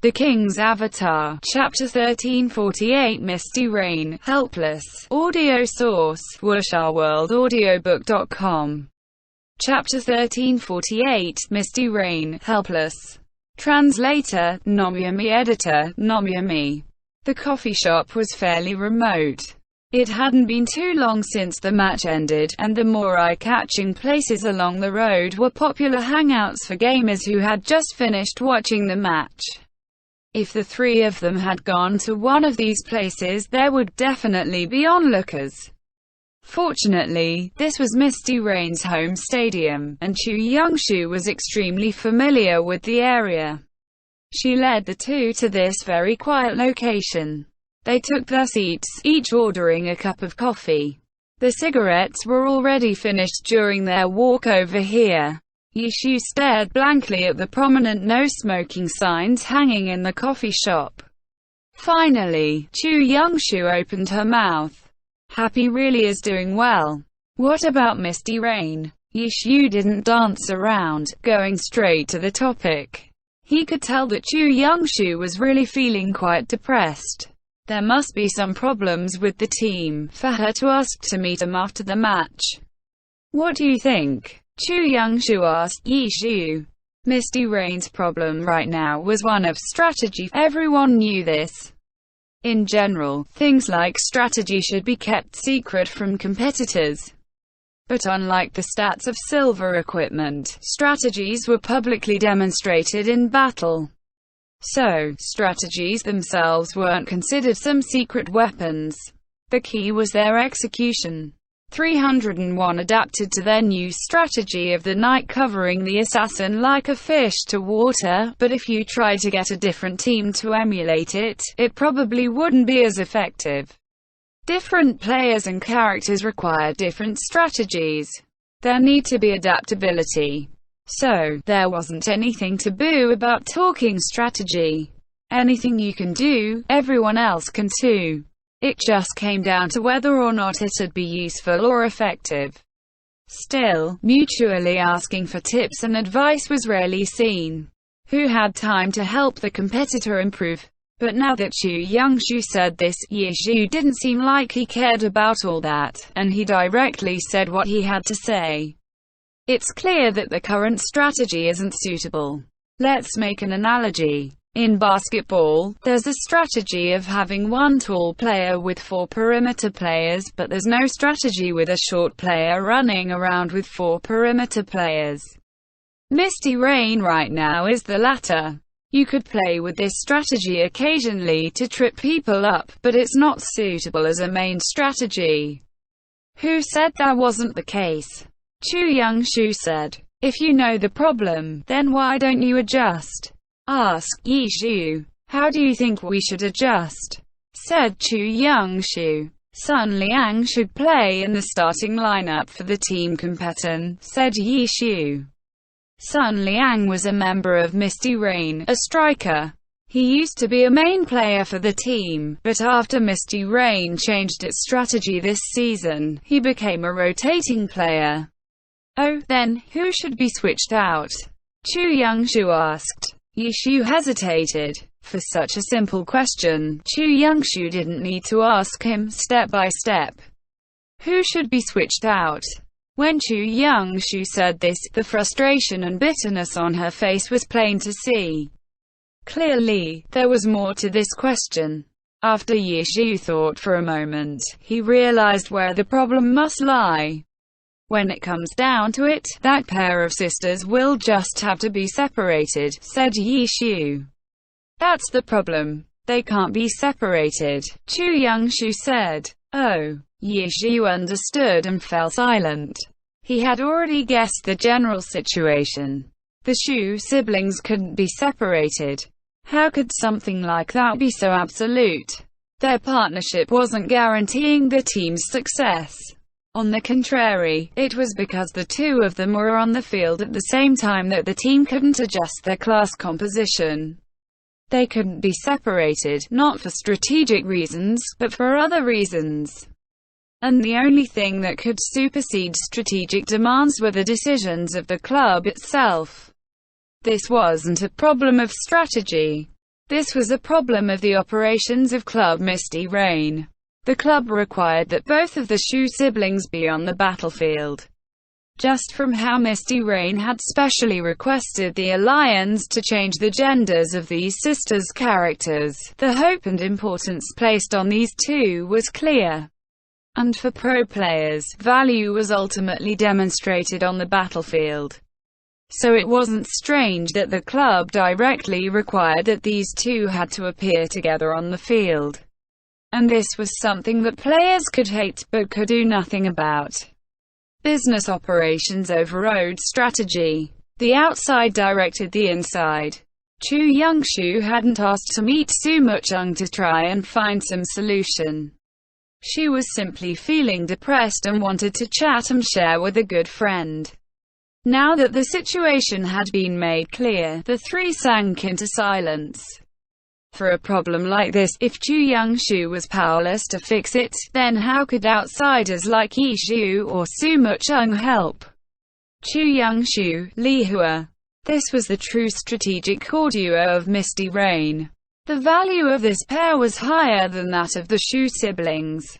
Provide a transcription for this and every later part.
The King's Avatar, Chapter 1348 Misty Rain, Helpless. Audio source, whooshaworldaudiobook.com. Chapter 1348, Misty Rain, Helpless. Translator, Nomyami. Editor, Nomyami. The coffee shop was fairly remote. It hadn't been too long since the match ended, and the more eye-catching places along the road were popular hangouts for gamers who had just finished watching the match. If the three of them had gone to one of these places, there would definitely be onlookers. Fortunately, this was Misty Rain's home stadium, and Chu Youngshu was extremely familiar with the area. She led the two to this very quiet location. They took their seats, each ordering a cup of coffee. The cigarettes were already finished during their walk over here. Yishu stared blankly at the prominent no-smoking signs hanging in the coffee shop. Finally, Chu Youngshu opened her mouth. Happy really is doing well. What about Misty Rain? Yishu didn't dance around, going straight to the topic. He could tell that Chu Youngshu was really feeling quite depressed. There must be some problems with the team, for her to ask to meet him after the match. What do you think? Chu Youngshu asked Yishu. Misty Rain's problem right now was one of strategy. Everyone knew this. In general, things like strategy should be kept secret from competitors. But unlike the stats of silver equipment, strategies were publicly demonstrated in battle. So, strategies themselves weren't considered some secret weapons. The key was their execution. 301 adapted to their new strategy of the night, covering the assassin like a fish to water, but if you try to get a different team to emulate it, it probably wouldn't be as effective. Different players and characters require different strategies. There need to be adaptability. So, there wasn't anything taboo about talking strategy. Anything you can do, everyone else can too. It just came down to whether or not it'd be useful or effective. Still, mutually asking for tips and advice was rarely seen. Who had time to help the competitor improve? But now that Chu Youngshu said this, Yishu didn't seem like he cared about all that, and he directly said what he had to say. It's clear that the current strategy isn't suitable. Let's make an analogy. In basketball, there's a strategy of having one tall player with 4 perimeter players, but there's no strategy with a short player running around with 4 perimeter players. Misty Rain right now is the latter. You could play with this strategy occasionally to trip people up, but it's not suitable as a main strategy. Who said that wasn't the case? Chu Youngshu said. If you know the problem, then why don't you adjust? Asked Yishu. How do you think we should adjust? Said Chu Youngshu. Sun Liang should play in the starting lineup for the team competition, said Yishu. Sun Liang was a member of Misty Rain, a striker. He used to be a main player for the team, but after Misty Rain changed its strategy this season, he became a rotating player. Oh, then, who should be switched out? Chu Youngshu asked. Yishu hesitated. For such a simple question, Chu Youngshu didn't need to ask him step by step. Who should be switched out? When Chu Youngshu said this, the frustration and bitterness on her face was plain to see. Clearly, there was more to this question. After Yishu thought for a moment, he realized where the problem must lie. When it comes down to it, that pair of sisters will just have to be separated, said Yishu. That's the problem. They can't be separated, Chu Youngshu said. Oh. Yishu understood and fell silent. He had already guessed the general situation. The Shu siblings couldn't be separated. How could something like that be so absolute? Their partnership wasn't guaranteeing the team's success. On the contrary, it was because the two of them were on the field at the same time that the team couldn't adjust their class composition. They couldn't be separated, not for strategic reasons, but for other reasons. And the only thing that could supersede strategic demands were the decisions of the club itself. This wasn't a problem of strategy. This was a problem of the operations of Club Misty Rain. The club required that both of the Shu siblings be on the battlefield. Just from how Misty Rain had specially requested the Alliance to change the genders of these sisters' characters, the hope and importance placed on these two was clear. And for pro players, value was ultimately demonstrated on the battlefield. So it wasn't strange that the club directly required that these two had to appear together on the field. And this was something that players could hate, but could do nothing about. Business operations overrode strategy. The outside directed the inside. Chu Youngshu hadn't asked to meet Su Muchung to try and find some solution. She was simply feeling depressed and wanted to chat and share with a good friend. Now that the situation had been made clear, the three sank into silence. For a problem like this, if Chu Youngshu was powerless to fix it, then how could outsiders like Yi Zhu or Su Muchung help? Chu Youngshu, Li Hua. This was the true strategic core duo of Misty Rain. The value of this pair was higher than that of the Shu siblings.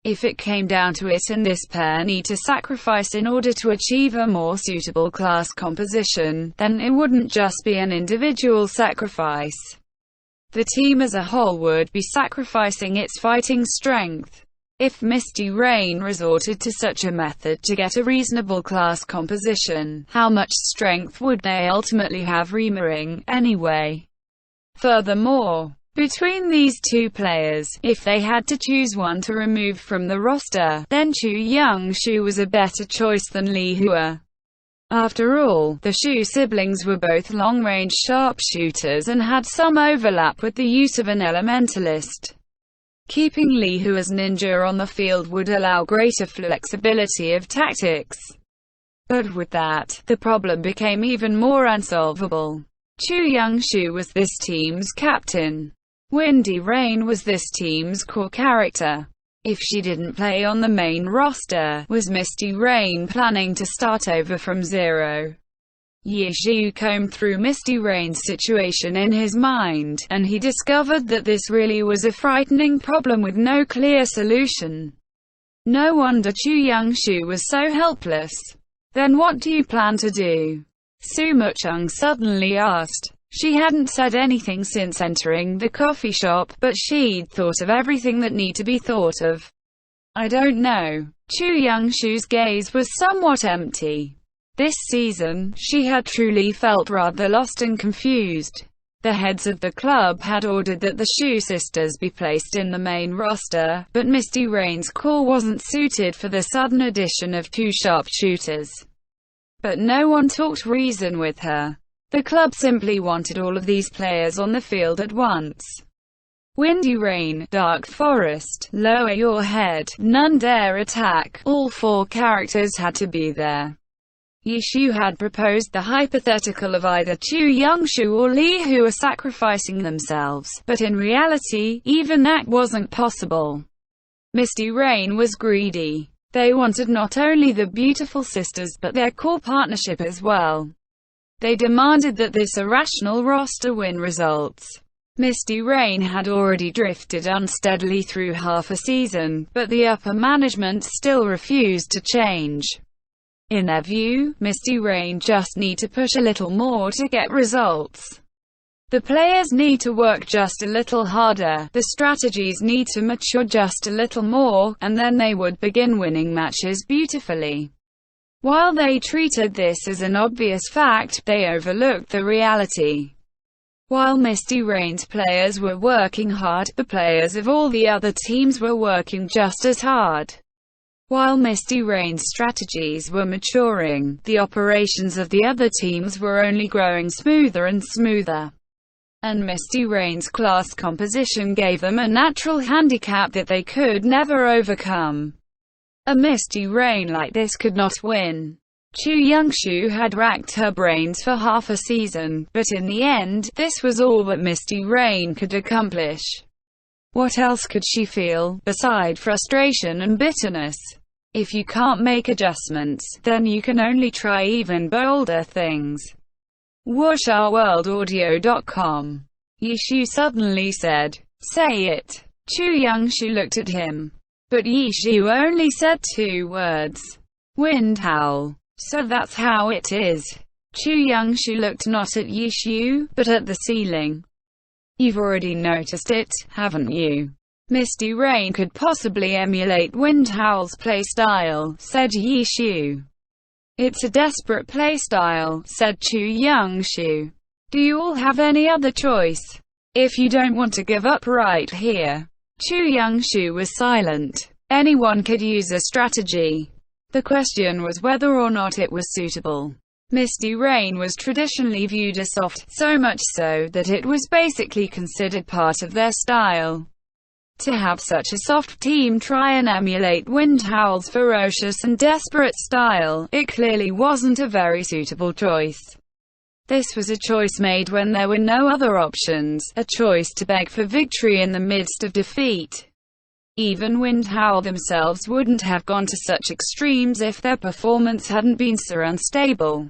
If it came down to it and this pair need to sacrifice in order to achieve a more suitable class composition, then it wouldn't just be an individual sacrifice. The team as a whole would be sacrificing its fighting strength. If Misty Rain resorted to such a method to get a reasonable class composition, how much strength would they ultimately have remaining, anyway? Furthermore, between these two players, if they had to choose one to remove from the roster, then Chu Youngshu was a better choice than Li Hua. After all, the Shu siblings were both long-range sharpshooters and had some overlap with the use of an elementalist. Keeping Li Hua's ninja on the field would allow greater flexibility of tactics. But with that, the problem became even more unsolvable. Chu Youngshu was this team's captain. Windy Rain was this team's core character. If she didn't play on the main roster, was Misty Rain planning to start over from zero? Yi Zhu combed through Misty Rain's situation in his mind, and he discovered that this really was a frightening problem with no clear solution. No wonder Chu Youngshu was so helpless. Then what do you plan to do? Su Muchung suddenly asked. She hadn't said anything since entering the coffee shop, but she'd thought of everything that need to be thought of. I don't know. Chu Youngshu's gaze was somewhat empty. This season, she had truly felt rather lost and confused. The heads of the club had ordered that the Shu sisters be placed in the main roster, but Misty Rain's core wasn't suited for the sudden addition of two sharpshooters. But no one talked reason with her. The club simply wanted all of these players on the field at once. Windy Rain, Dark Forest, Lower Your Head, None Dare Attack, all four characters had to be there. Yi Zhu had proposed the hypothetical of either Chu Youngshu or Li Hua sacrificing themselves, but in reality, even that wasn't possible. Misty Rain was greedy. They wanted not only the beautiful sisters but their core partnership as well. They demanded that this irrational roster win results. Misty Rain had already drifted unsteadily through half a season, but the upper management still refused to change. In their view, Misty Rain just need to push a little more to get results. The players need to work just a little harder, the strategies need to mature just a little more, and then they would begin winning matches beautifully. While they treated this as an obvious fact, they overlooked the reality. While Misty Rain's players were working hard, the players of all the other teams were working just as hard. While Misty Rain's strategies were maturing, the operations of the other teams were only growing smoother and smoother. And Misty Rain's class composition gave them a natural handicap that they could never overcome. A Misty Rain like this could not win. Chu Youngshu had racked her brains for half a season, but in the end, this was all that Misty Rain could accomplish. What else could she feel, beside frustration and bitterness? If you can't make adjustments, then you can only try even bolder things. WuxRWorldAudio.com Yishu suddenly said. Say it. Chu Youngshu looked at him. But Yishu only said 2 words. Wind howl. So that's how it is. Chu Youngshu looked not at Yishu, but at the ceiling. You've already noticed it, haven't you? Misty Rain could possibly emulate Wind Howl's playstyle, said Yishu. It's a desperate playstyle, said Chu Youngshu. Do you all have any other choice? If you don't want to give up right here. Chu Youngshu was silent. Anyone could use a strategy. The question was whether or not it was suitable. Misty Rain was traditionally viewed as soft, so much so that it was basically considered part of their style. To have such a soft team try and emulate Wind Howl's ferocious and desperate style, it clearly wasn't a very suitable choice. This was a choice made when there were no other options, a choice to beg for victory in the midst of defeat. Even Wind Howl themselves wouldn't have gone to such extremes if their performance hadn't been so unstable.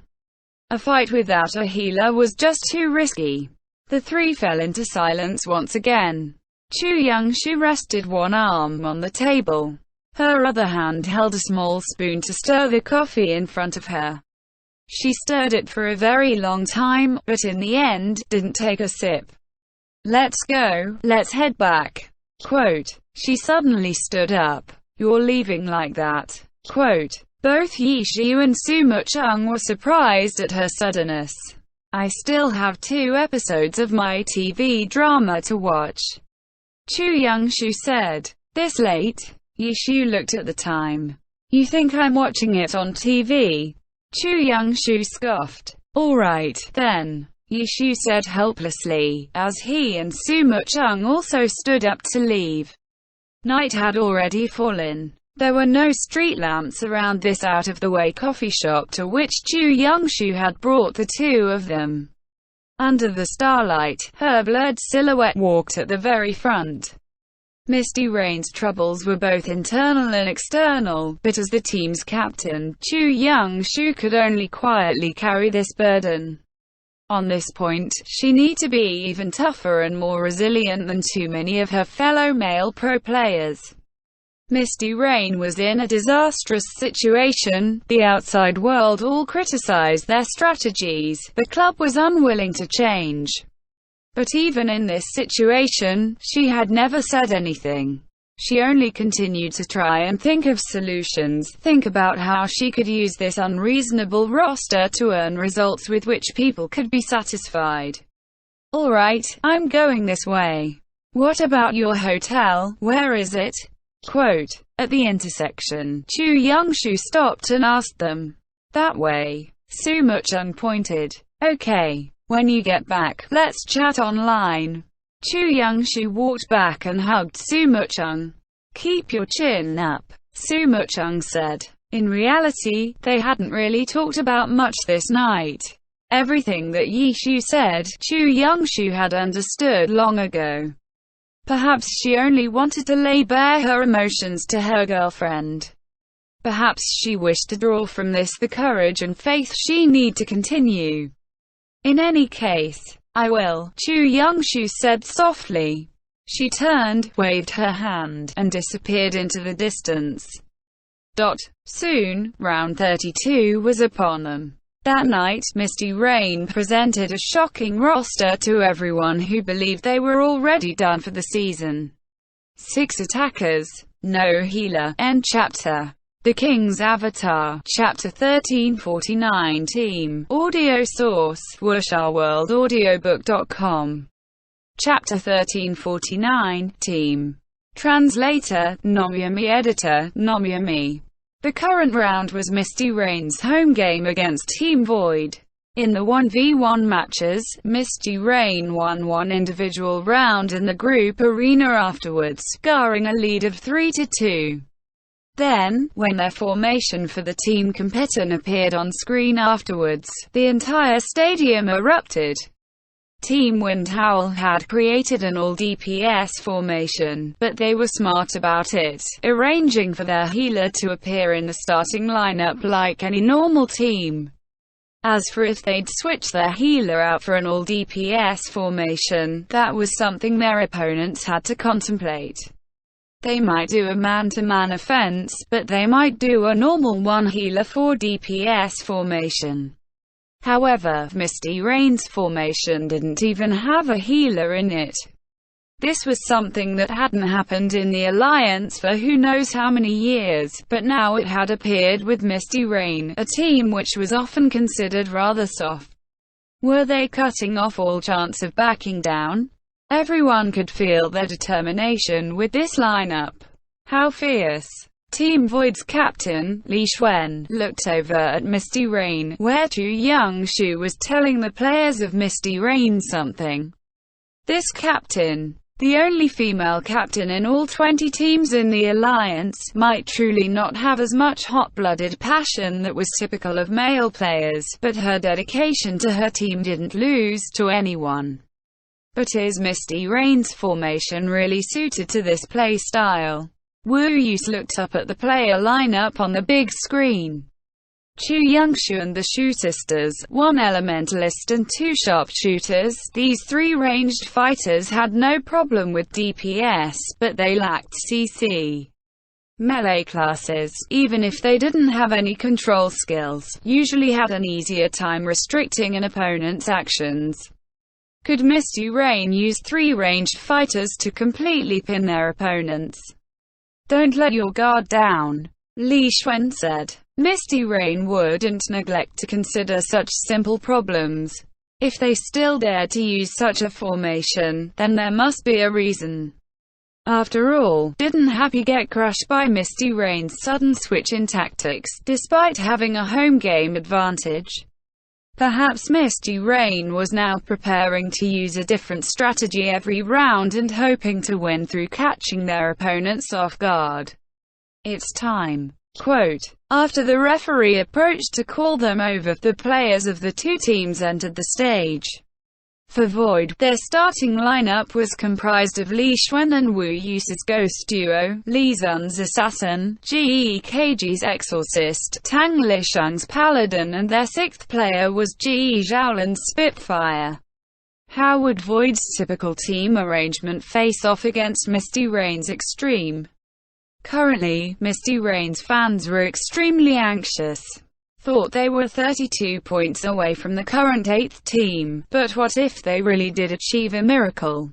A fight without a healer was just too risky. The 3 fell into silence once again. Chu Youngshu rested one arm on the table. Her other hand held a small spoon to stir the coffee in front of her. She stirred it for a very long time, but in the end, didn't take a sip. Let's go, let's head back. Quote. She suddenly stood up. You're leaving like that. Quote. Both Yishu and Sumu-chung were surprised at her suddenness. I still have 2 episodes of my TV drama to watch. Chu Youngshu said. This late? Yishu looked at the time. You think I'm watching it on TV? Chu Youngshu scoffed. Alright, then, Yishu said helplessly, as he and Sumu-chung also stood up to leave. Night had already fallen. There were no street lamps around this out-of-the-way coffee shop to which Chu Youngshu had brought the 2 of them. Under the starlight, her blurred silhouette walked at the very front. Misty Rain's troubles were both internal and external, but as the team's captain, Chu Youngshu could only quietly carry this burden. On this point, she needed to be even tougher and more resilient than too many of her fellow male pro players. Misty Rain was in a disastrous situation. The outside world all criticized their strategies. The club was unwilling to change. But even in this situation, she had never said anything. She only continued to try and think of solutions, think about how she could use this unreasonable roster to earn results with which people could be satisfied. Alright, I'm going this way. What about your hotel, where is it? Quote. At the intersection, Chu Youngshu stopped and asked them. That way. Sumu-chung pointed. Okay. When you get back, let's chat online. Chu Youngshu walked back and hugged Sumu-chung. Keep your chin up, Sumu-chung said. In reality, they hadn't really talked about much this night. Everything that Yishu said, Chu Youngshu had understood long ago. Perhaps she only wanted to lay bare her emotions to her girlfriend. Perhaps she wished to draw from this the courage and faith she needed to continue. In any case, I will, Chu Youngshu said softly. She turned, waved her hand, and disappeared into the distance. Soon, round 32 was upon them. That night, Misty Rain presented a shocking roster to everyone who believed they were already done for the season. 6 attackers, no healer. End chapter. The King's Avatar, Chapter 1349. Team. Audio source, wuxia-world-audiobook.com. Chapter 1349. Team. Translator, Nomyami. Editor, Nomyami. The current round was Misty Rain's home game against Team Void. In the 1v1 matches, Misty Rain won one individual round in the group arena afterwards, scoring a lead of 3-2. Then, when their formation for the team competition appeared on screen afterwards, the entire stadium erupted. Team Wind Howl had created an all-DPS formation, but they were smart about it, arranging for their healer to appear in the starting lineup like any normal team. As for if they'd switch their healer out for an all-DPS formation, that was something their opponents had to contemplate. They might do a man-to-man offense, but they might do a normal one-healer 4 DPS formation. However, Misty Rain's formation didn't even have a healer in it. This was something that hadn't happened in the Alliance for who knows how many years, but now it had appeared with Misty Rain, a team which was often considered rather soft. Were they cutting off all chance of backing down? Everyone could feel their determination with this lineup. How fierce! Team Void's captain, Li Xuan, looked over at Misty Rain, where Chu Youngshu was telling the players of Misty Rain something. This captain, the only female captain in all 20 teams in the Alliance, might truly not have as much hot-blooded passion that was typical of male players, but her dedication to her team didn't lose to anyone. But is Misty Rain's formation really suited to this play style? Wu Yus looked up at the player lineup on the big screen. Chu Youngshu and the Shu sisters, 1 elementalist and 2 sharpshooters, these 3 ranged fighters had no problem with DPS, but they lacked CC. Melee classes, even if they didn't have any control skills, usually had an easier time restricting an opponent's actions. Could Misty Rain use 3 ranged fighters to completely pin their opponents? Don't let your guard down, Li Xuan said. Misty Rain wouldn't neglect to consider such simple problems. If they still dare to use such a formation, then there must be a reason. After all, didn't Happy get crushed by Misty Rain's sudden switch in tactics, despite having a home game advantage? Perhaps Misty Rain was now preparing to use a different strategy every round and hoping to win through catching their opponents off guard. It's time. Quote, after the referee approached to call them over, the players of the 2 teams entered the stage. For Void, their starting lineup was comprised of Li Xuan and Wu Yus's ghost duo, Li Zun's assassin, GEKG's exorcist, Tang Lisheng's paladin, and their 6th player was Ji Zhaolin's Spitfire. How would Void's typical team arrangement face off against Misty Rain's extreme? Currently, Misty Rain's fans were extremely anxious. Thought they were 32 points away from the current 8th team, but what if they really did achieve a miracle?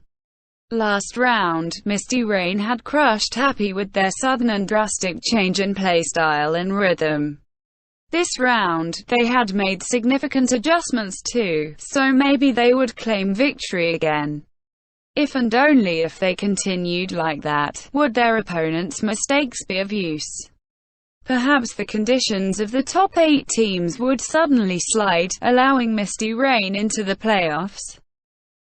Last round, Misty Rain had crushed Happy with their sudden and drastic change in playstyle and rhythm. This round, they had made significant adjustments too, so maybe they would claim victory again. If and only if they continued like that, would their opponents' mistakes be of use. Perhaps the conditions of the top 8 teams would suddenly slide, allowing Misty Rain into the playoffs.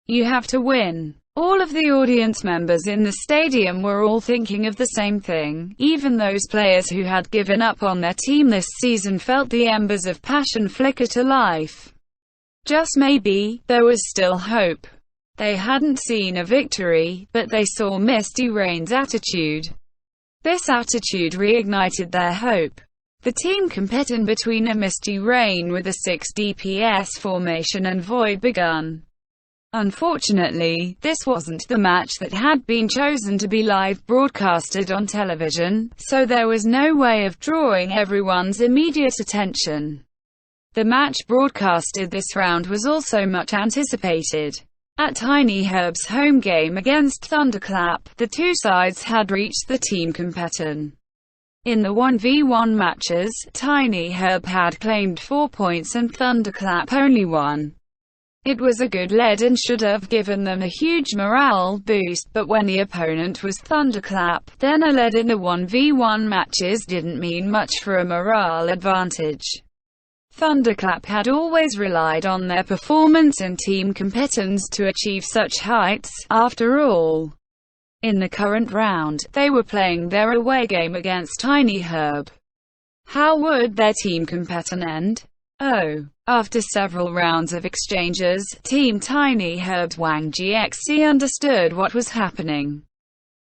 You have to win. All of the audience members in the stadium were all thinking of the same thing. Even those players who had given up on their team this season felt the embers of passion flicker to life. Just maybe, there was still hope. They hadn't seen a victory, but they saw Misty Rain's attitude. This attitude reignited their hope. The team competing between a Misty Rain with a 6 DPS formation and Void begun. Unfortunately, this wasn't the match that had been chosen to be live broadcasted on television, so there was no way of drawing everyone's immediate attention. The match broadcasted this round was also much anticipated. At Tiny Herb's home game against Thunderclap, the 2 sides had reached the team competition. In the 1v1 matches, Tiny Herb had claimed 4 points and Thunderclap only 1. It was a good lead and should have given them a huge morale boost, but when the opponent was Thunderclap, then a lead in the 1v1 matches didn't mean much for a morale advantage. Thunderclap had always relied on their performance and team competence to achieve such heights, after all. In the current round, they were playing their away game against Tiny Herb. How would their team competition end? Oh. After several rounds of exchanges, Team Tiny Herb's Wang GXC understood what was happening.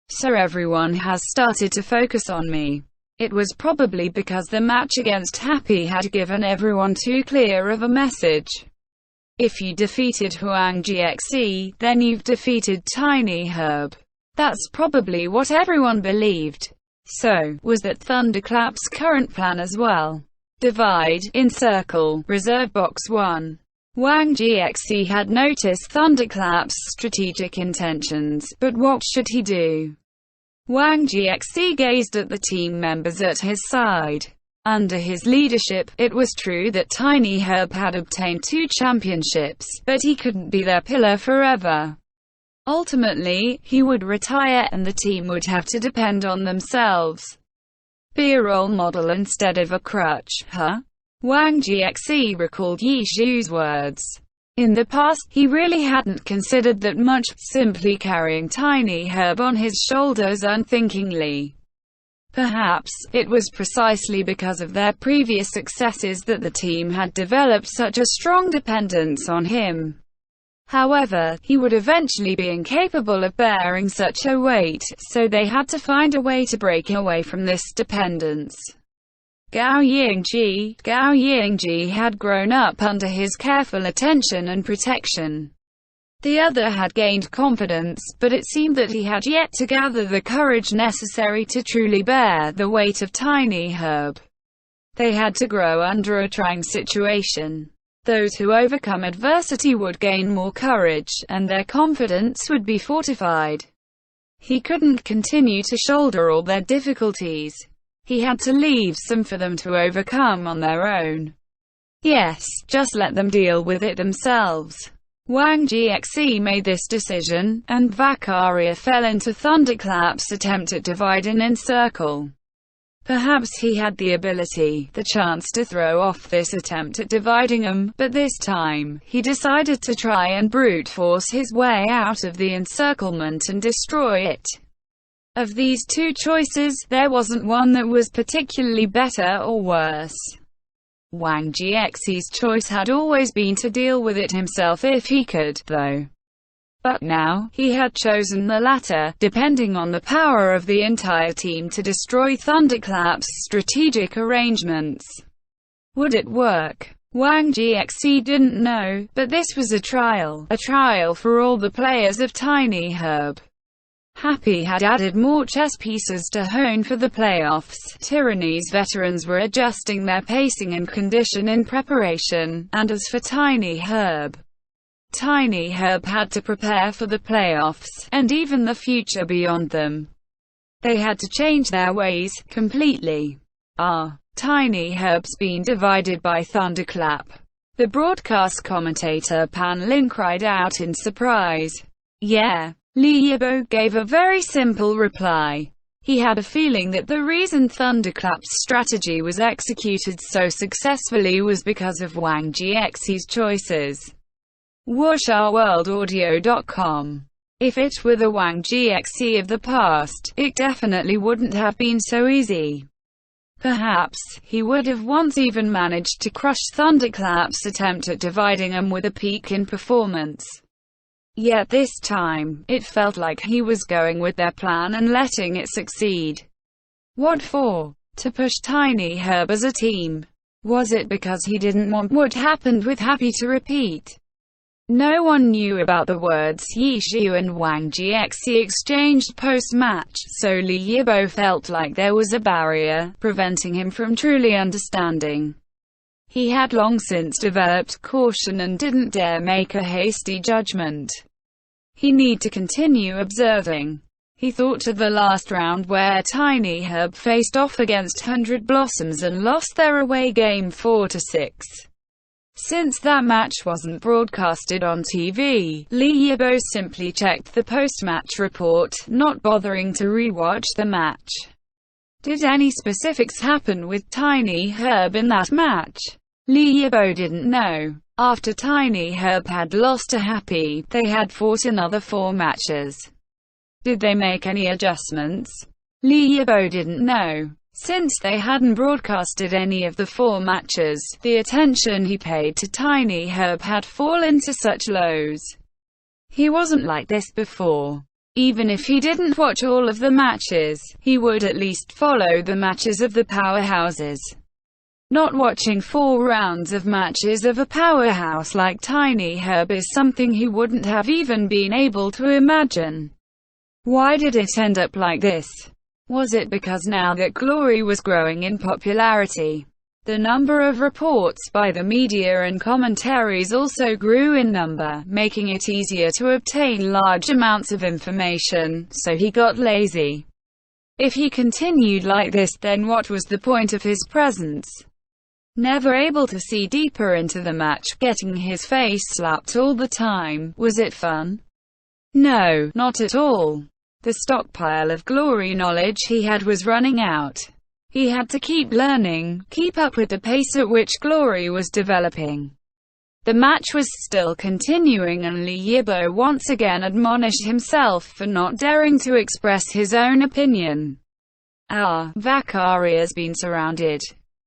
So everyone has started to focus on me. It was probably because the match against Happy had given everyone too clear of a message. If you defeated Huang Jiexi, then you've defeated Tiny Herb. That's probably what everyone believed. So, was that Thunderclap's current plan as well? Divide, encircle, reserve box 1. Wang Jiexi had noticed Thunderclap's strategic intentions, but what should he do? Wang Jiexi gazed at the team members at his side. Under his leadership, it was true that Tiny Herb had obtained 2 championships, but he couldn't be their pillar forever. Ultimately, he would retire and the team would have to depend on themselves. Be a role model instead of a crutch, huh? Wang Jiexi recalled Yi Zhu's words. In the past, he really hadn't considered that much, simply carrying Tiny Herb on his shoulders unthinkingly. Perhaps, it was precisely because of their previous successes that the team had developed such a strong dependence on him. However, he would eventually be incapable of bearing such a weight, so they had to find a way to break away from this dependence. Gao Yingji had grown up under his careful attention and protection. The other had gained confidence, but it seemed that he had yet to gather the courage necessary to truly bear the weight of Tiny Herb. They had to grow under a trying situation. Those who overcome adversity would gain more courage, and their confidence would be fortified. He couldn't continue to shoulder all their difficulties. He had to leave some for them to overcome on their own. Yes, just let them deal with it themselves. Wang Jiexi made this decision, and Vakaria fell into Thunderclap's attempt at divide and encircle. Perhaps he had the ability, the chance to throw off this attempt at dividing them, but this time, he decided to try and brute force his way out of the encirclement and destroy it. Of these 2 choices, there wasn't one that was particularly better or worse. Wang Jiexi's choice had always been to deal with it himself if he could, though. But now, he had chosen the latter, depending on the power of the entire team to destroy Thunderclap's strategic arrangements. Would it work? Wang Jiexi didn't know, but this was a trial for all the players of Tiny Herb. Happy had added more chess pieces to hone for the playoffs. Tyranny's veterans were adjusting their pacing and condition in preparation, and as for Tiny Herb had to prepare for the playoffs, and even the future beyond them. They had to change their ways, completely. Tiny Herb's been divided by Thunderclap. The broadcast commentator Pan Lin cried out in surprise. Yeah. Li Yibo gave a very simple reply. He had a feeling that the reason Thunderclap's strategy was executed so successfully was because of Wang Jiexi's choices. WuxaWorldAudio.com. If it were the Wang Jiexi of the past, it definitely wouldn't have been so easy. Perhaps, he would have once even managed to crush Thunderclap's attempt at dividing them with a peak in performance. Yet this time, it felt like he was going with their plan and letting it succeed. What for? To push Tiny Herb as a team? Was it because he didn't want what happened with Happy to repeat? No one knew about the words Yi Zhu and Wang Jiexi exchanged post-match, so Li Yibo felt like there was a barrier, preventing him from truly understanding. He had long since developed caution and didn't dare make a hasty judgment. He need to continue observing. He thought to the last round where Tiny Herb faced off against 100 Blossoms and lost their away game 4-6. Since that match wasn't broadcasted on TV, Li Yibo simply checked the post-match report, not bothering to rewatch the match. Did any specifics happen with Tiny Herb in that match? Li Yibo didn't know. After Tiny Herb had lost to Happy, they had fought another 4 matches. Did they make any adjustments? Li Yibo didn't know. Since they hadn't broadcasted any of the 4 matches, the attention he paid to Tiny Herb had fallen to such lows. He wasn't like this before. Even if he didn't watch all of the matches, he would at least follow the matches of the powerhouses. Not watching 4 rounds of matches of a powerhouse like Tiny Herb is something he wouldn't have even been able to imagine. Why did it end up like this? Was it because now that Glory was growing in popularity, the number of reports by the media and commentaries also grew in number, making it easier to obtain large amounts of information, so he got lazy? If he continued like this, then what was the point of his presence? Never able to see deeper into the match, getting his face slapped all the time. Was it fun? No, not at all. The stockpile of Glory knowledge he had was running out. He had to keep learning, keep up with the pace at which Glory was developing. The match was still continuing, and Lee Yibo once again admonished himself for not daring to express his own opinion. Vakaria's been surrounded.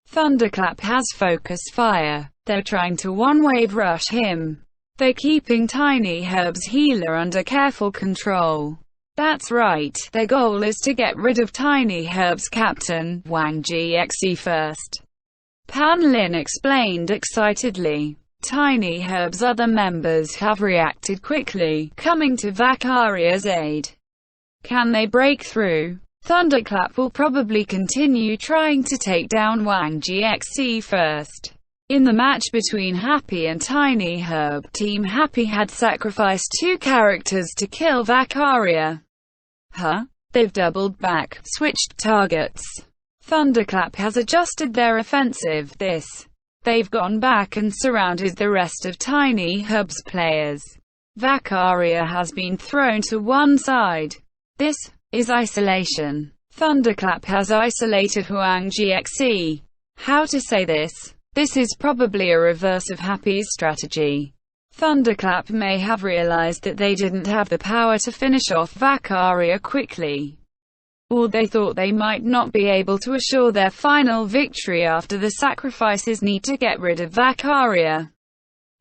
Thunderclap has focus fire. They're trying to one-wave rush him. They're keeping Tiny Herb's healer under careful control. That's right, their goal is to get rid of Tiny Herb's captain, Wang Gxe first. Pan Lin explained excitedly. Tiny Herb's other members have reacted quickly, coming to Vakaria's aid. Can they break through? Thunderclap will probably continue trying to take down Wang Gxe first. In the match between Happy and Tiny Herb, Team Happy had sacrificed 2 characters to kill Vakaria. They've doubled back, switched targets. Thunderclap has adjusted their offensive. They've gone back and surrounded the rest of Tiny Herb's players. Vakaria has been thrown to one side. This is isolation. Thunderclap has isolated Wang Gxe. How to say this? This is probably a reverse of Happy's strategy. Thunderclap may have realized that they didn't have the power to finish off Vakaria quickly. Or they thought they might not be able to assure their final victory after the sacrifices need to get rid of Vakaria.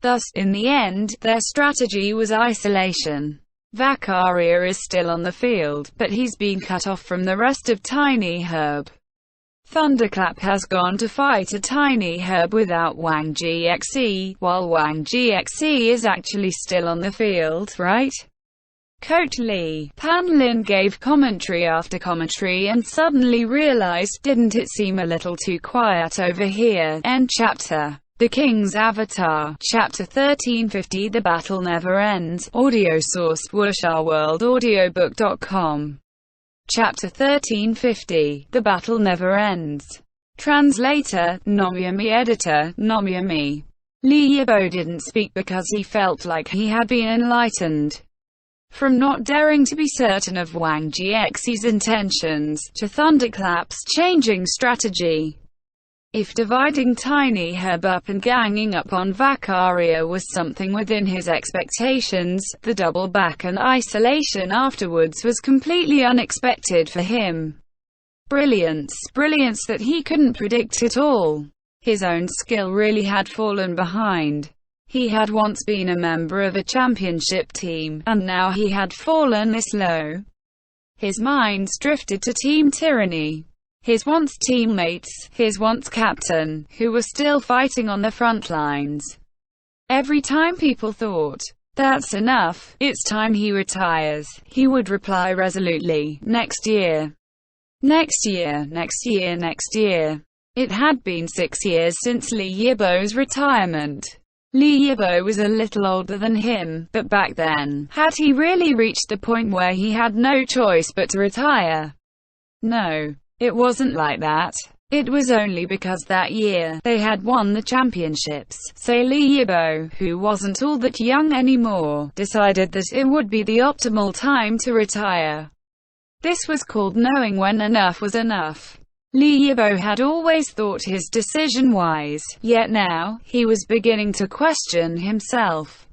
Thus, in the end, their strategy was isolation. Vakaria is still on the field, but he's been cut off from the rest of Tiny Herb. Thunderclap has gone to fight a Tiny Herb without Wang Gxe, while Wang Gxe is actually still on the field, right? Coach Lee. Pan Lin gave commentary after commentary and suddenly realized, didn't it seem a little too quiet over here? End chapter. The King's Avatar, Chapter 1350. The Battle Never Ends. Audio source, WuxaWorldAudiobook.com. Chapter 1350. The Battle Never Ends. Translator, Nomyami. Editor, Nomyami. Lee Yibo didn't speak because he felt like he had been enlightened. From not daring to be certain of Wang Gxe's intentions, to Thunderclap's changing strategy. If dividing Tiny Herb up and ganging up on Vakaria was something within his expectations, the double back and isolation afterwards was completely unexpected for him. Brilliance that he couldn't predict at all. His own skill really had fallen behind. He had once been a member of a championship team, and now he had fallen this low. His minds drifted to Team Tyranny. His once teammates, his once captain, who were still fighting on the front lines. Every time people thought, "That's enough, it's time he retires," he would reply resolutely, "Next year. Next year, next year, next year." It had been 6 years since Lee Yibo's retirement. Lee Yibo was a little older than him, but back then, had he really reached the point where he had no choice but to retire? No. It wasn't like that. It was only because that year, they had won the championships, so Lee Yibo, who wasn't all that young anymore, decided that it would be the optimal time to retire. This was called knowing when enough was enough. Lee Yibo had always thought his decision wise, yet now, he was beginning to question himself.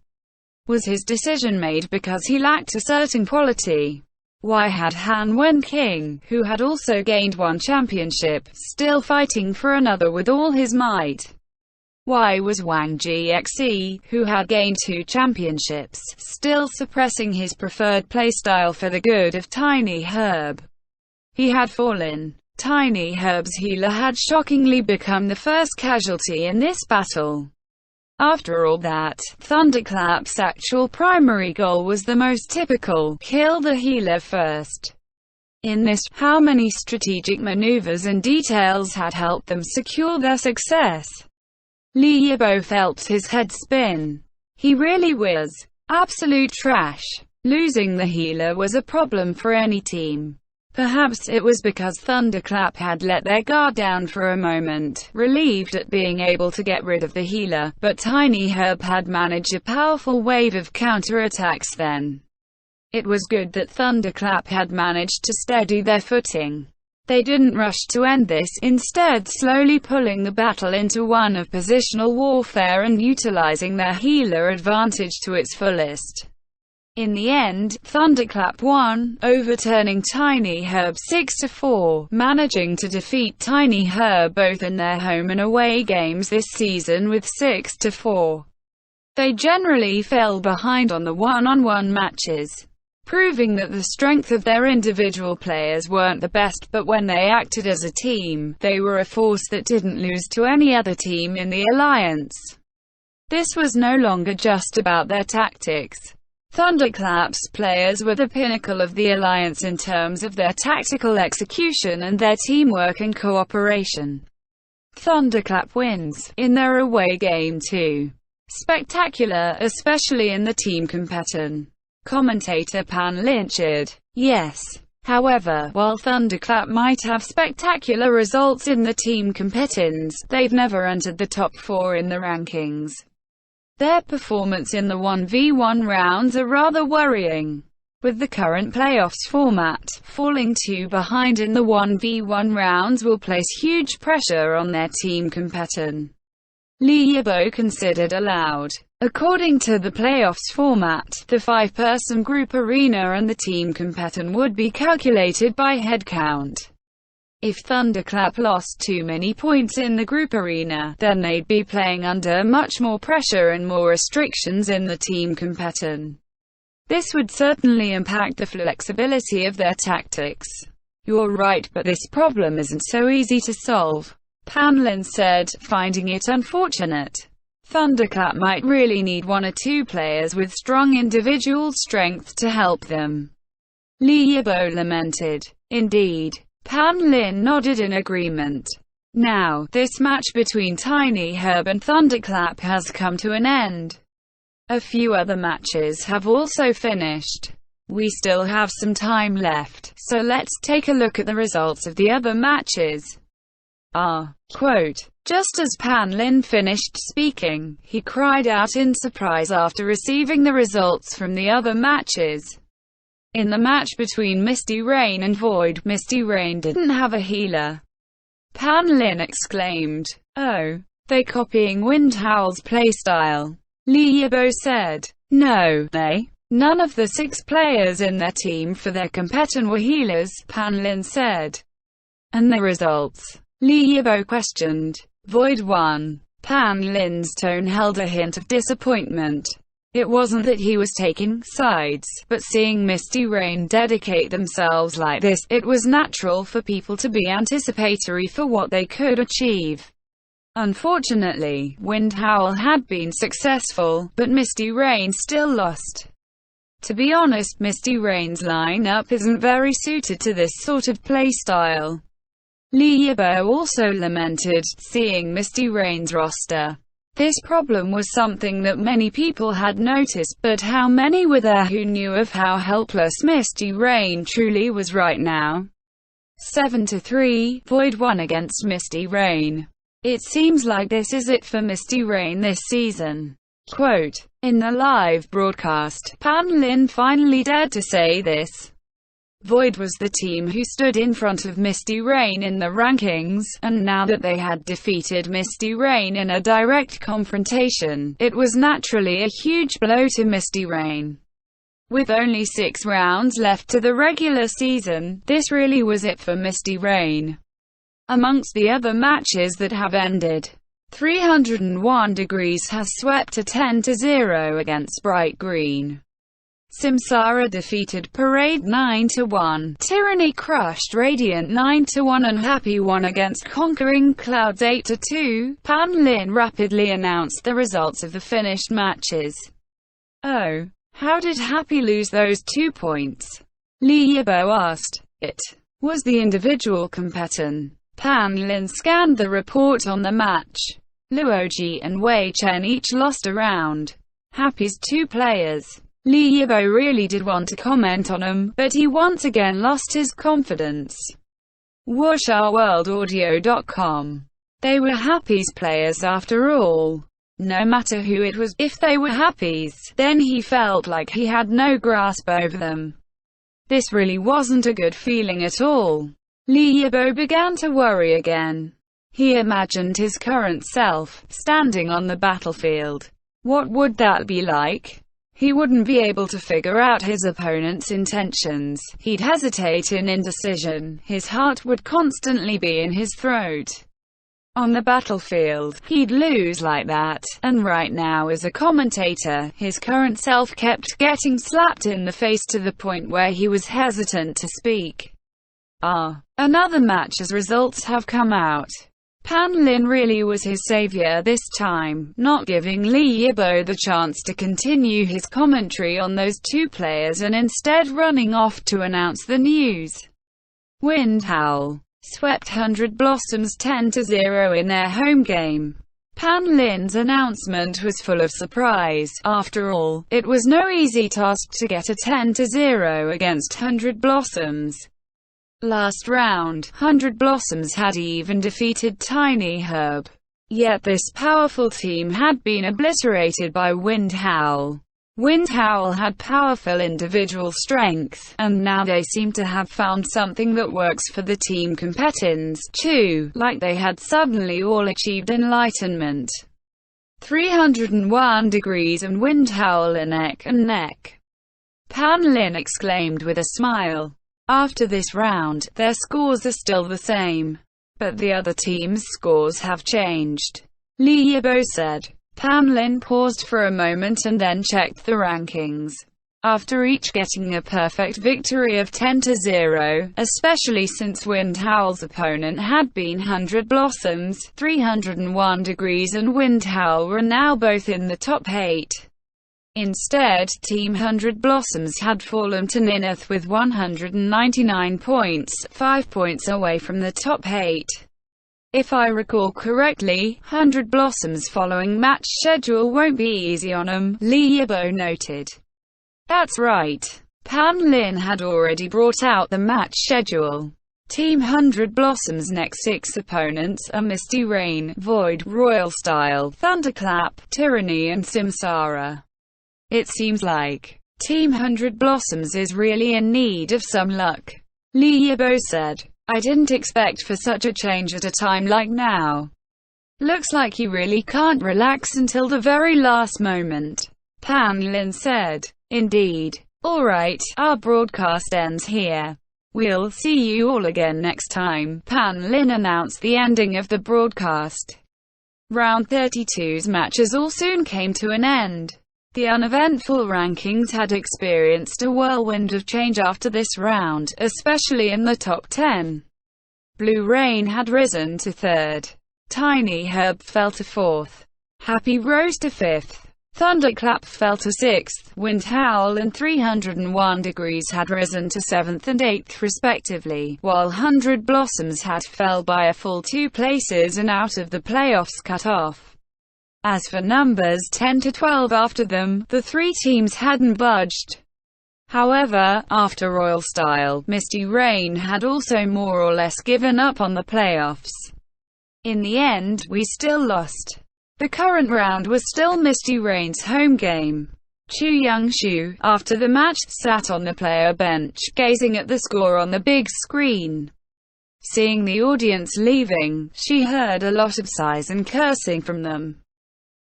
Was his decision made because he lacked a certain quality? Why had Han Wenqing, who had also gained one championship, still fighting for another with all his might? Why was Wang Gxe, who had gained 2 championships, still suppressing his preferred playstyle for the good of Tiny Herb? He had fallen. Tiny Herb's healer had shockingly become the first casualty in this battle. After all that, Thunderclap's actual primary goal was the most typical: kill the healer first. In this, how many strategic maneuvers and details had helped them secure their success? Li Yibo felt his head spin. He really was absolute trash. Losing the healer was a problem for any team. Perhaps it was because Thunderclap had let their guard down for a moment, relieved at being able to get rid of the healer, but Tiny Herb had managed a powerful wave of counterattacks then. It was good that Thunderclap had managed to steady their footing. They didn't rush to end this, instead slowly pulling the battle into one of positional warfare and utilizing their healer advantage to its fullest. In the end, Thunderclap won, overturning Tiny Herb 6-4, managing to defeat Tiny Herb both in their home and away games this season with 6-4. They generally fell behind on the one-on-one matches, proving that the strength of their individual players weren't the best, but when they acted as a team, they were a force that didn't lose to any other team in the alliance. This was no longer just about their tactics. Thunderclap's players were the pinnacle of the alliance in terms of their tactical execution and their teamwork and cooperation. Thunderclap wins in their away game too. Spectacular, especially in the team competition. Commentator Pan Lin cheered. Yes. However, while Thunderclap might have spectacular results in the team competitions, they've never entered the top 4 in the rankings. Their performance in the 1v1 rounds are rather worrying. With the current playoffs format, falling 2 behind in the 1v1 rounds will place huge pressure on their team competition. Li Yibo considered aloud. According to the playoffs format, the 5-person group arena and the team competition would be calculated by head count. If Thunderclap lost too many points in the group arena, then they'd be playing under much more pressure and more restrictions in the team competition. This would certainly impact the flexibility of their tactics. You're right, but this problem isn't so easy to solve, Pan Lin said, finding it unfortunate. Thunderclap might really need 1 or 2 players with strong individual strength to help them. Li Yibo lamented. Indeed. Pan Lin nodded in agreement. Now, this match between Tiny Herb and Thunderclap has come to an end. A few other matches have also finished. We still have some time left, so let's take a look at the results of the other matches. Quote, just as Pan Lin finished speaking, he cried out in surprise after receiving the results from the other matches. In the match between Misty Rain and Void, Misty Rain didn't have a healer. Pan Lin exclaimed, "Oh, they copying Wind Howl's playstyle." Li Yibo said, "No, none of the 6 players in their team for their competition were healers," Pan Lin said. And the results? Li Yibo questioned. Void won. Pan Lin's tone held a hint of disappointment. It wasn't that he was taking sides, but seeing Misty Rain dedicate themselves like this, it was natural for people to be anticipatory for what they could achieve. Unfortunately, Wind Howl had been successful, but Misty Rain still lost. To be honest, Misty Rain's lineup isn't very suited to this sort of playstyle. Li Yibo also lamented seeing Misty Rain's roster. This problem was something that many people had noticed, but how many were there who knew of how helpless Misty Rain truly was right now? 7-3, Void won against Misty Rain. It seems like this is it for Misty Rain this season. Quote, in the live broadcast, Pan Lin finally dared to say this. Void was the team who stood in front of Misty Rain in the rankings, and now that they had defeated Misty Rain in a direct confrontation, it was naturally a huge blow to Misty Rain. With only 6 rounds left to the regular season, this really was it for Misty Rain. Amongst the other matches that have ended, 301 Degrees has swept a 10-0 against Bright Green. Samsara defeated Parade 9-1, Tyranny crushed Radiant 9-1 and Happy won against Conquering Clouds 8-2. Pan Lin rapidly announced the results of the finished matches. "Oh, how did Happy lose those 2 points?" Li Yibo asked. "It was the individual competition." Pan Lin scanned the report on the match. Luoji and Wei Chen each lost a round. Happy's 2 players. Li Yibo really did want to comment on him, but he once again lost his confidence. WuxaWorldAudio.com. They were Happy's players after all. No matter who it was, if they were Happy's, then he felt like he had no grasp over them. This really wasn't a good feeling at all. Li Yibo began to worry again. He imagined his current self, standing on the battlefield. What would that be like? He wouldn't be able to figure out his opponent's intentions. He'd hesitate in indecision. His heart would constantly be in his throat. On the battlefield, he'd lose like that. And right now as a commentator, his current self kept getting slapped in the face to the point where he was hesitant to speak. Another match as results have come out. Pan Lin really was his savior this time, not giving Li Yibo the chance to continue his commentary on those 2 players and instead running off to announce the news. Wind Howl swept 100 Blossoms 10-0 in their home game. Pan Lin's announcement was full of surprise. After all, it was no easy task to get a 10-0 against 100 Blossoms. Last round, 100 Blossoms had even defeated Tiny Herb. Yet this powerful team had been obliterated by Wind Howl. Wind Howl had powerful individual strength, and now they seem to have found something that works for the team competitors, too, like they had suddenly all achieved enlightenment. 301 Degrees and Wind Howl are neck and neck. Pan Lin exclaimed with a smile. After this round, their scores are still the same. But the other team's scores have changed. Li Yibo said. Pan Lin paused for a moment and then checked the rankings. After each getting a perfect victory of 10-0, especially since Wind Howl's opponent had been 100 Blossoms, 301 Degrees and Wind Howl were now both in the top 8. Instead, Team 100 Blossoms had fallen to ninth with 199 points, 5 points away from the top 8. If I recall correctly, 100 Blossoms' following match schedule won't be easy on them, Li Yibo noted. That's right. Pan Lin had already brought out the match schedule. Team 100 Blossoms' next 6 opponents are Misty Rain, Void, Royal Style, Thunderclap, Tyranny and Samsara. It seems like Team 100 Blossoms is really in need of some luck. Li Yibo said. I didn't expect for such a change at a time like now. Looks like you really can't relax until the very last moment. Pan Lin said. Indeed. Alright, our broadcast ends here. We'll see you all again next time. Pan Lin announced the ending of the broadcast. Round 32's matches all soon came to an end. The uneventful rankings had experienced a whirlwind of change after this round, especially in the top 10. Blue Rain had risen to 3rd. Tiny Herb fell to 4th. Happy rose to 5th. Thunderclap fell to 6th. Wind Howl and 301 Degrees had risen to 7th and 8th respectively, while 100 Blossoms had fell by a full 2 places and out of the playoffs cut-off. As for numbers 10 to 12 after them, the 3 teams hadn't budged. However, after Royal Style, Misty Rain had also more or less given up on the playoffs. In the end, we still lost. The current round was still Misty Rain's home game. Chu Youngshu, after the match, sat on the player bench, gazing at the score on the big screen. Seeing the audience leaving, she heard a lot of sighs and cursing from them.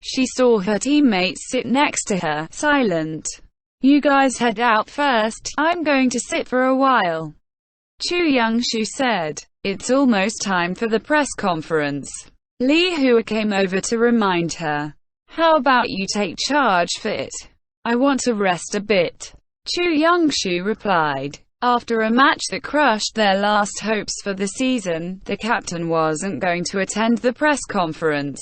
She saw her teammates sit next to her, silent. You guys head out first, I'm going to sit for a while. Chu Youngshu said. It's almost time for the press conference. Lee Hua came over to remind her. "How about you take charge for it? I want to rest a bit," Chu Young-shu replied. After a match that crushed their last hopes for the season, the captain wasn't going to attend the press conference.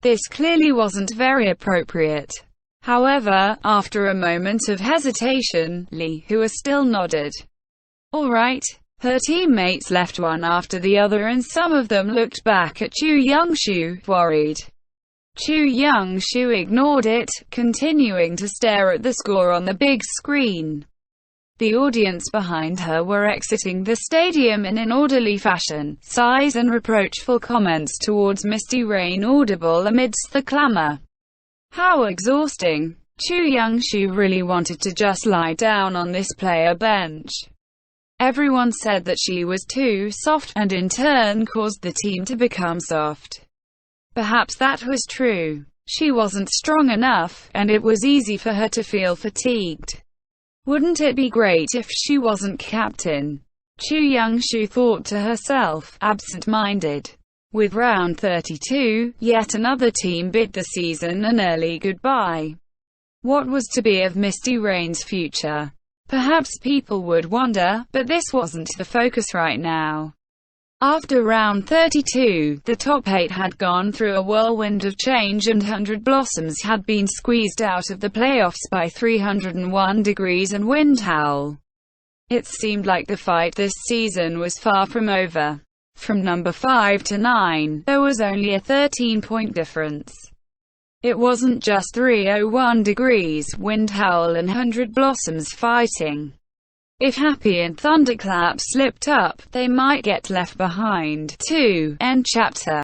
This clearly wasn't very appropriate. However, after a moment of hesitation, Lee Hua still nodded. "All right." Her teammates left one after the other and some of them looked back at Chu Young-shu, worried. Chu Young-shu ignored it, continuing to stare at the score on the big screen. The audience behind her were exiting the stadium in an orderly fashion, sighs and reproachful comments towards Misty Rain audible amidst the clamor. How exhausting. Chu Young-shu really wanted to just lie down on this player bench. Everyone said that she was too soft, and in turn caused the team to become soft. Perhaps that was true. She wasn't strong enough, and it was easy for her to feel fatigued. Wouldn't it be great if she wasn't captain? Chu Young-shu thought to herself, absent-minded. With round 32, yet another team bid the season an early goodbye. What was to be of Misty Rain's future? Perhaps people would wonder, but this wasn't the focus right now. After round 32, the top 8 had gone through a whirlwind of change and 100 Blossoms had been squeezed out of the playoffs by 301 degrees and wind howl. It seemed like the fight this season was far from over. From number 5 to 9, there was only a 13-point difference. It wasn't just 301 degrees, wind howl and 100 Blossoms fighting. If Happy and Thunderclap slipped up, they might get left behind, too. End chapter.